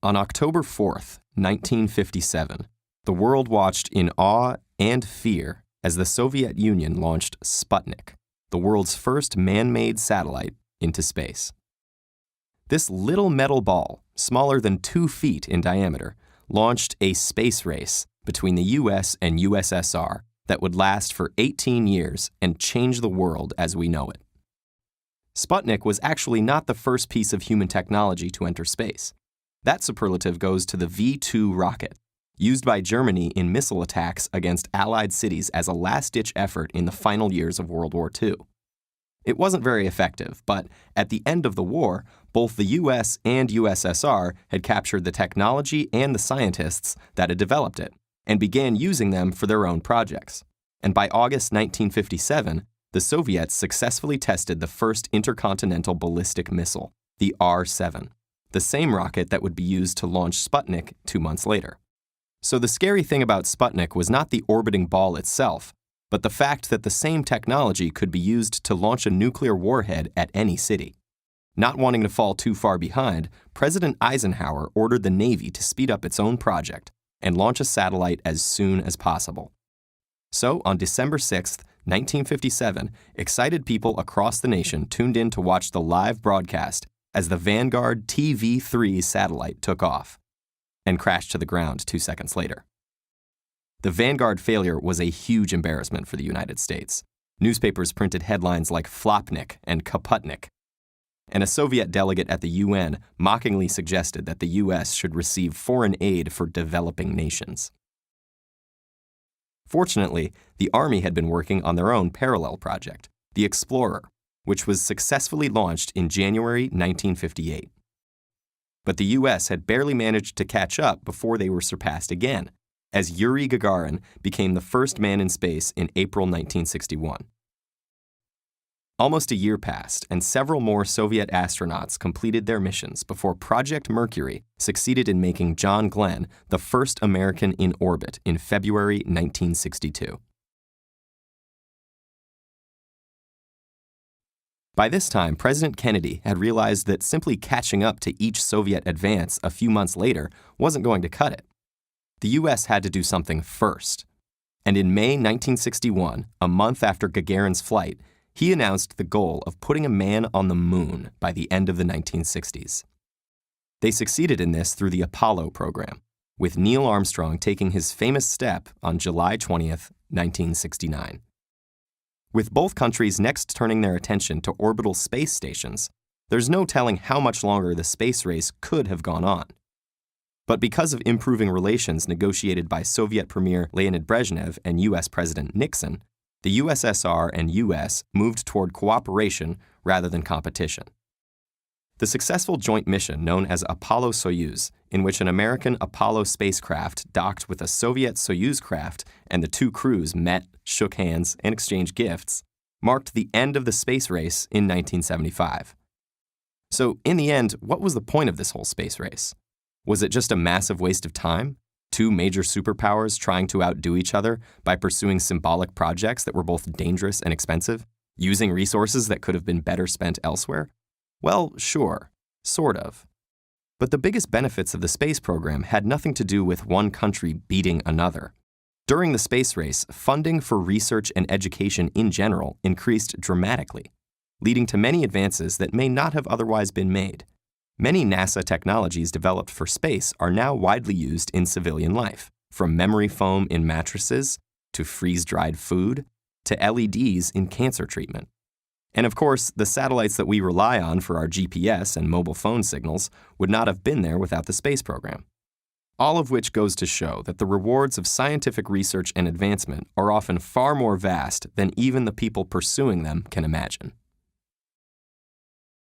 On October 4th, 1957, the world watched in awe and fear as the Soviet Union launched Sputnik, the world's first man-made satellite, into space. This little metal ball, smaller than 2 feet in diameter, launched a space race between the US and USSR that would last for 18 years and change the world as we know it. Sputnik was actually not the first piece of human technology to enter space. That superlative goes to the V-2 rocket, used by Germany in missile attacks against Allied cities as a last-ditch effort in the final years of World War II. It wasn't very effective, but at the end of the war, both the US and USSR had captured the technology and the scientists that had developed it, and began using them for their own projects. And by August 1957, the Soviets successfully tested the first intercontinental ballistic missile, the R-7, the same rocket that would be used to launch Sputnik 2 months later. So the scary thing about Sputnik was not the orbiting ball itself, but the fact that the same technology could be used to launch a nuclear warhead at any city. Not wanting to fall too far behind, President Eisenhower ordered the Navy to speed up its own project and launch a satellite as soon as possible. So, on December 6, 1957, excited people across the nation tuned in to watch the live broadcast as the Vanguard TV-3 satellite took off and crashed to the ground 2 seconds later. The Vanguard failure was a huge embarrassment for the United States. Newspapers printed headlines like Flopnik and Kaputnik, and a Soviet delegate at the UN mockingly suggested that the US should receive foreign aid for developing nations. Fortunately, the Army had been working on their own parallel project, the Explorer, which was successfully launched in January 1958. But the US had barely managed to catch up before they were surpassed again, as Yuri Gagarin became the first man in space in April 1961. Almost a year passed, and several more Soviet astronauts completed their missions before Project Mercury succeeded in making John Glenn the first American in orbit in February 1962. By this time, President Kennedy had realized that simply catching up to each Soviet advance a few months later wasn't going to cut it. The U.S. had to do something first. And in May 1961, a month after Gagarin's flight, he announced the goal of putting a man on the moon by the end of the 1960s. They succeeded in this through the Apollo program, with Neil Armstrong taking his famous step on July 20th, 1969. With both countries next turning their attention to orbital space stations, there's no telling how much longer the space race could have gone on. But because of improving relations negotiated by Soviet Premier Leonid Brezhnev and U.S. President Nixon, the USSR and U.S. moved toward cooperation rather than competition. The successful joint mission known as Apollo-Soyuz, in which an American Apollo spacecraft docked with a Soviet Soyuz craft and the two crews met, shook hands, and exchanged gifts, marked the end of the space race in 1975. So, in the end, what was the point of this whole space race? Was it just a massive waste of time? Two major superpowers trying to outdo each other by pursuing symbolic projects that were both dangerous and expensive, using resources that could have been better spent elsewhere? Well, sure, sort of. But the biggest benefits of the space program had nothing to do with one country beating another. During the space race, funding for research and education in general increased dramatically, leading to many advances that may not have otherwise been made. Many NASA technologies developed for space are now widely used in civilian life, from memory foam in mattresses, to freeze-dried food, to LEDs in cancer treatment. And of course, the satellites that we rely on for our GPS and mobile phone signals would not have been there without the space program. All of which goes to show that the rewards of scientific research and advancement are often far more vast than even the people pursuing them can imagine.